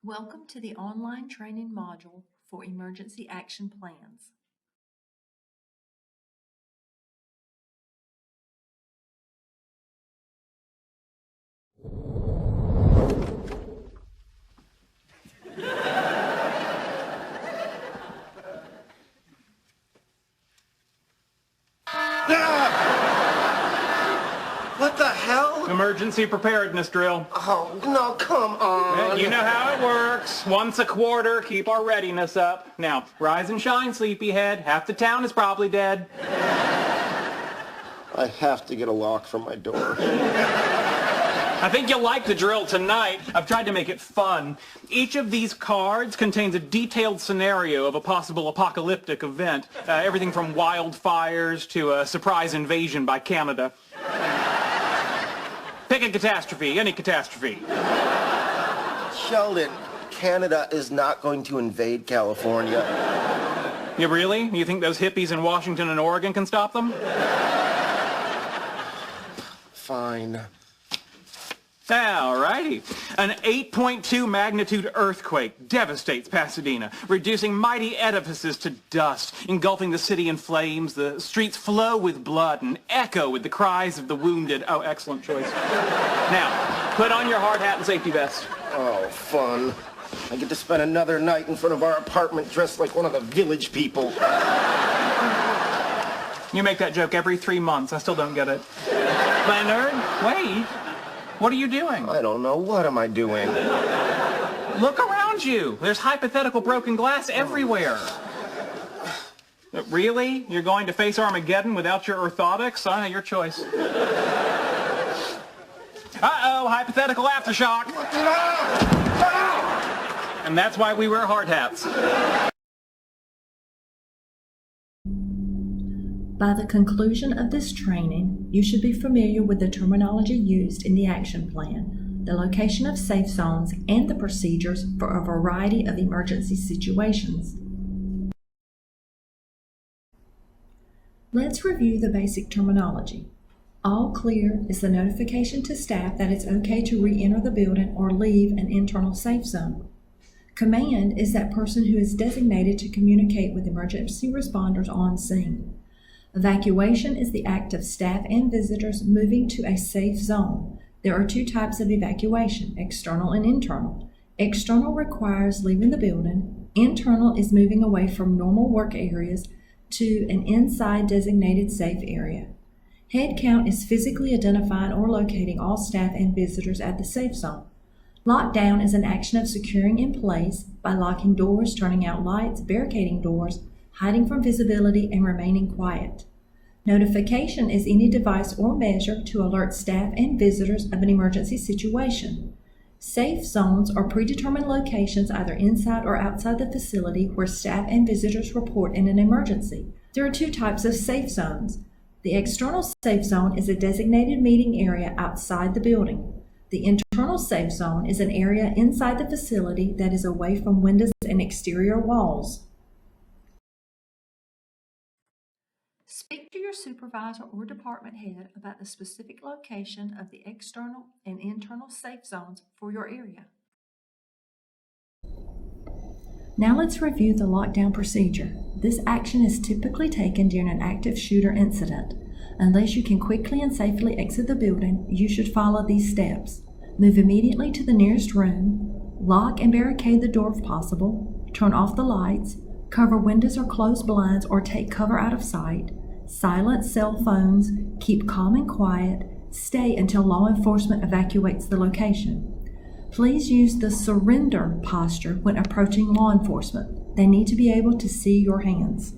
Welcome to the online training module for emergency action plans. What the hell? Emergency preparedness drill. Oh, no, come on. You know how it works. Once a quarter, keep our readiness up. Now, rise and shine, sleepyhead. Half the town is probably dead. I have to get a lock for my door. I think you'll like the drill tonight. I've tried to make it fun. Each of these cards contains a detailed scenario of a possible apocalyptic event. Everything from wildfires to a surprise invasion by Canada. Pick a catastrophe, any catastrophe. Sheldon, Canada is not going to invade California. You really? You think those hippies in Washington and Oregon can stop them? Fine. Alrighty. An 8.2 magnitude earthquake devastates Pasadena, reducing mighty edifices to dust, engulfing the city in flames. The streets flow with blood and echo with the cries of the wounded. Oh, excellent choice. Now, put on your hard hat and safety vest. Oh, fun. I get to spend another night in front of our apartment dressed like one of the village people. You make that joke every 3 months. I still don't get it. Leonard, wait. What are you doing? I don't know. What am I doing? Look around you. There's hypothetical broken glass everywhere. Really? You're going to face Armageddon without your orthotics? Your choice. Uh-oh, hypothetical aftershock. And that's why we wear hard hats. By the conclusion of this training, you should be familiar with the terminology used in the action plan, the location of safe zones, and the procedures for a variety of emergency situations. Let's review the basic terminology. All clear is the notification to staff that it's okay to re-enter the building or leave an internal safe zone. Command is that person who is designated to communicate with emergency responders on scene. Evacuation is the act of staff and visitors moving to a safe zone. There are two types of evacuation, external and internal. External requires leaving the building. Internal is moving away from normal work areas to an inside designated safe area. Head count is physically identifying or locating all staff and visitors at the safe zone. Lockdown is an action of securing in place by locking doors, turning out lights, barricading doors, hiding from visibility, and remaining quiet. Notification is any device or measure to alert staff and visitors of an emergency situation. Safe zones are predetermined locations either inside or outside the facility where staff and visitors report in an emergency. There are two types of safe zones. The external safe zone is a designated meeting area outside the building. The internal safe zone is an area inside the facility that is away from windows and exterior walls. Speak to your supervisor or department head about the specific location of the external and internal safe zones for your area. Now let's review the lockdown procedure. This action is typically taken during an active shooter incident. Unless you can quickly and safely exit the building, you should follow these steps. Move immediately to the nearest room, lock and barricade the door if possible, turn off the lights, cover windows or close blinds or take cover out of sight, silence cell phones, keep calm and quiet, stay until law enforcement evacuates the location. Please use the surrender posture when approaching law enforcement. They need to be able to see your hands.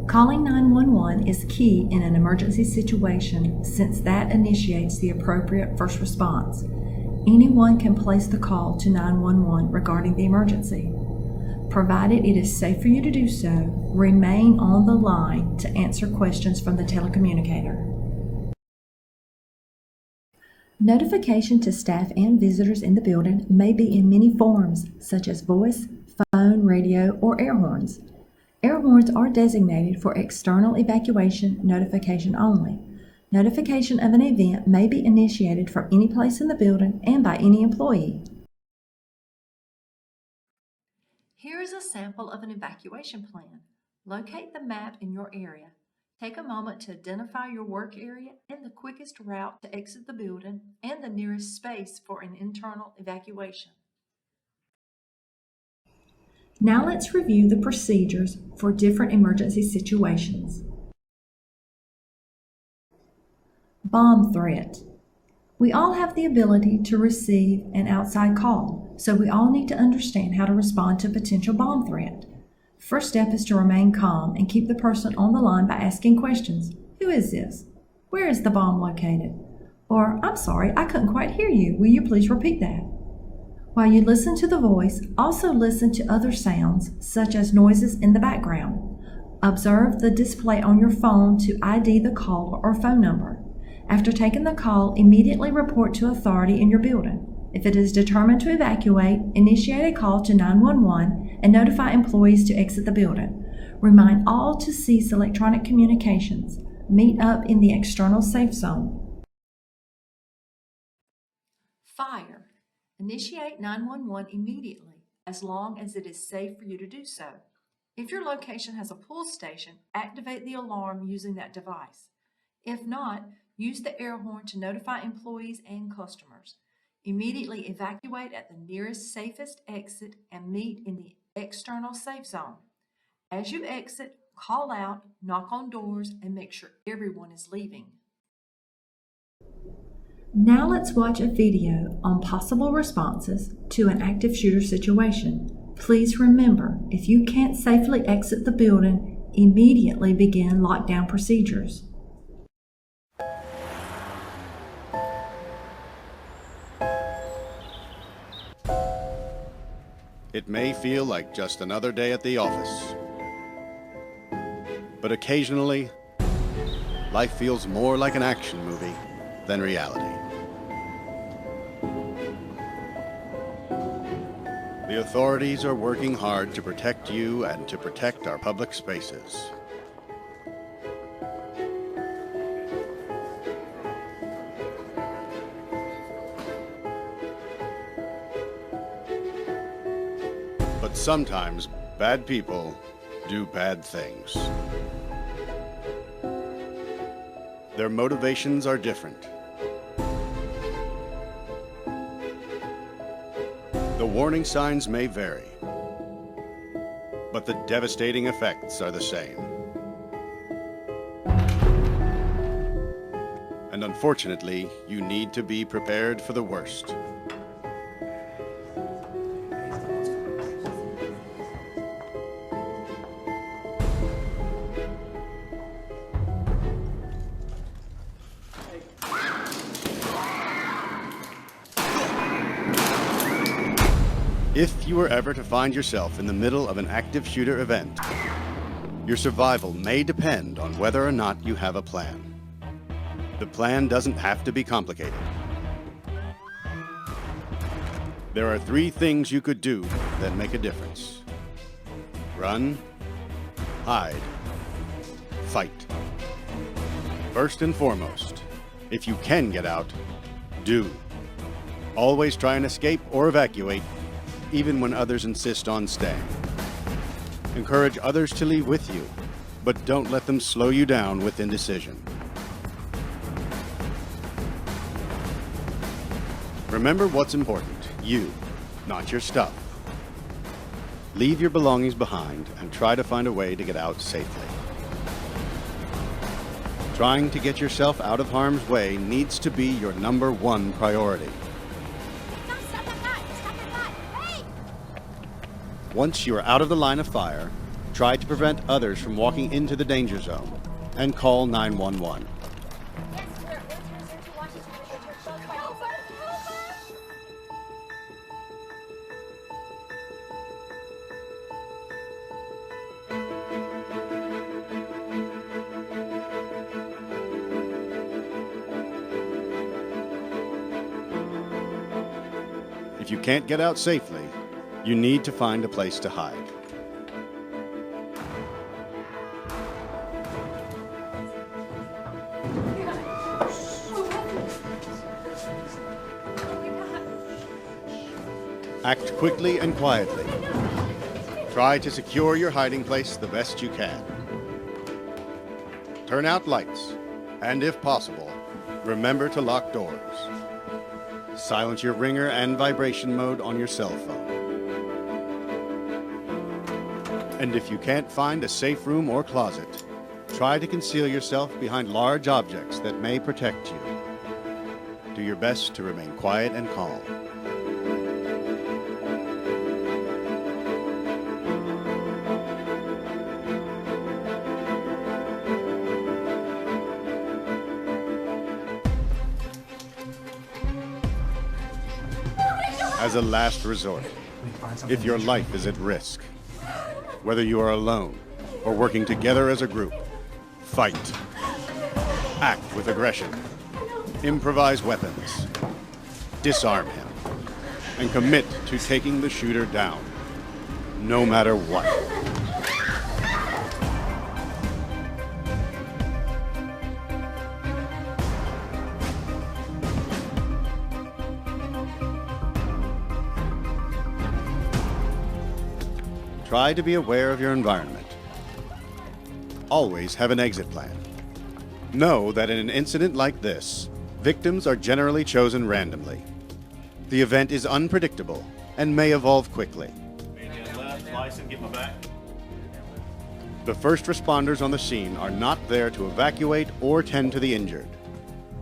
Calling 911 is key in an emergency situation since that initiates the appropriate first response. Anyone can place the call to 911 regarding the emergency. Provided it is safe for you to do so, remain on the line to answer questions from the telecommunicator. Notification to staff and visitors in the building may be in many forms, such as voice, phone, radio, or air horns. Air horns are designated for external evacuation notification only. Notification of an event may be initiated from any place in the building and by any employee. Here is a sample of an evacuation plan. Locate the map in your area. Take a moment to identify your work area and the quickest route to exit the building and the nearest space for an internal evacuation. Now let's review the procedures for different emergency situations. Bomb threat. We all have the ability to receive an outside call, so we all need to understand how to respond to a potential bomb threat. First step is to remain calm and keep the person on the line by asking questions. Who is this? Where is the bomb located? Or, I'm sorry, I couldn't quite hear you. Will you please repeat that? While you listen to the voice, also listen to other sounds, such as noises in the background. Observe the display on your phone to ID the caller or phone number. After taking the call, immediately report to authority in your building. If it is determined to evacuate, initiate a call to 911 and notify employees to exit the building. Remind all to cease electronic communications. Meet up in the external safe zone. Fire. Initiate 911 immediately, as long as it is safe for you to do so. If your location has a pull station, activate the alarm using that device. If not, use the air horn to notify employees and customers. Immediately evacuate at the nearest safest exit and meet in the external safe zone. As you exit, call out, knock on doors, and make sure everyone is leaving. Now let's watch a video on possible responses to an active shooter situation. Please remember, if you can't safely exit the building, immediately begin lockdown procedures. It may feel like just another day at the office, but occasionally, life feels more like an action movie than reality. The authorities are working hard to protect you and to protect our public spaces. But sometimes bad people do bad things. Their motivations are different. The warning signs may vary, but the devastating effects are the same. And unfortunately, you need to be prepared for the worst. If you were ever to find yourself in the middle of an active shooter event, your survival may depend on whether or not you have a plan. The plan doesn't have to be complicated. There are 3 things you could do that make a difference. Run, hide, fight. First and foremost, if you can get out, do. Always try and escape or evacuate, even when others insist on staying. Encourage others to leave with you, but don't let them slow you down with indecision. Remember what's important, you, not your stuff. Leave your belongings behind and try to find a way to get out safely. Trying to get yourself out of harm's way needs to be your #1 priority. Once you are out of the line of fire, try to prevent others from walking into the danger zone and call 911. If you can't get out safely, you need to find a place to hide. Act quickly and quietly. Try to secure your hiding place the best you can. Turn out lights, and if possible, remember to lock doors. Silence your ringer and vibration mode on your cell phone. And if you can't find a safe room or closet, try to conceal yourself behind large objects that may protect you. Do your best to remain quiet and calm. As a last resort, if your life is at risk, whether you are alone or working together as a group, fight. Act with aggression. Improvise weapons. Disarm him. And commit to taking the shooter down, no matter what. Try to be aware of your environment. Always have an exit plan. Know that in an incident like this, victims are generally chosen randomly. The event is unpredictable and may evolve quickly. The first responders on the scene are not there to evacuate or tend to the injured.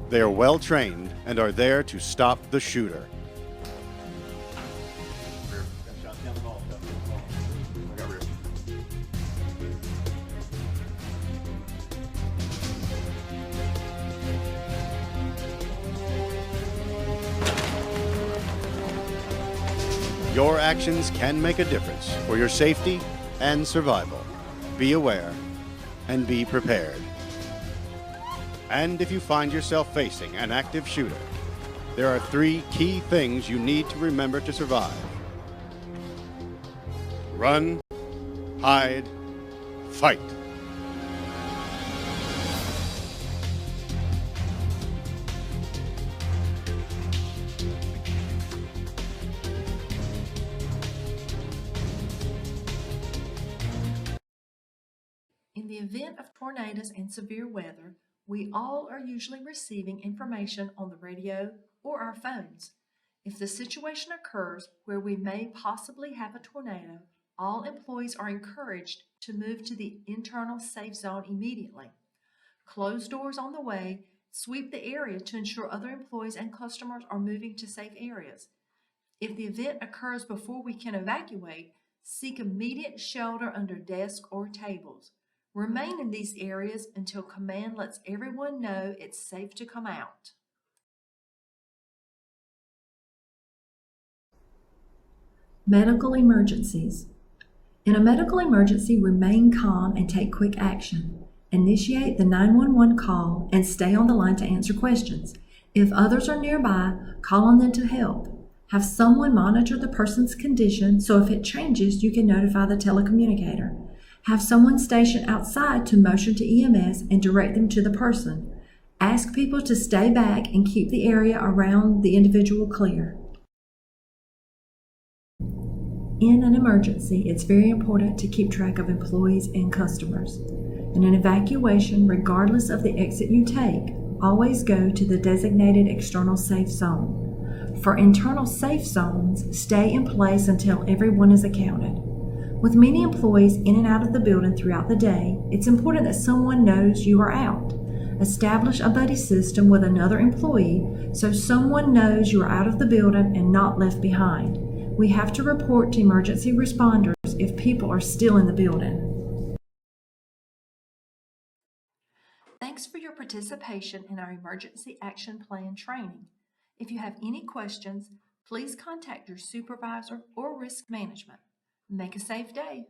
They are well trained and are there to stop the shooter. Your actions can make a difference for your safety and survival. Be aware and be prepared. And if you find yourself facing an active shooter, there are 3 key things you need to remember to survive. Run, hide, fight. In the event of tornadoes and severe weather, we all are usually receiving information on the radio or our phones. If the situation occurs where we may possibly have a tornado, all employees are encouraged to move to the internal safe zone immediately. Close doors on the way, sweep the area to ensure other employees and customers are moving to safe areas. If the event occurs before we can evacuate, seek immediate shelter under desks or tables. Remain in these areas until command lets everyone know it's safe to come out. Medical emergencies. In a medical emergency, remain calm and take quick action. Initiate the 911 call and stay on the line to answer questions. If others are nearby, call on them to help. Have someone monitor the person's condition so if it changes, you can notify the telecommunicator. Have someone stationed outside to motion to EMS and direct them to the person. Ask people to stay back and keep the area around the individual clear. In an emergency, it's very important to keep track of employees and customers. In an evacuation, regardless of the exit you take, always go to the designated external safe zone. For internal safe zones, stay in place until everyone is accounted. With many employees in and out of the building throughout the day, it's important that someone knows you are out. Establish a buddy system with another employee so someone knows you are out of the building and not left behind. We have to report to emergency responders if people are still in the building. Thanks for your participation in our Emergency Action Plan training. If you have any questions, please contact your supervisor or risk management. Make a safe day.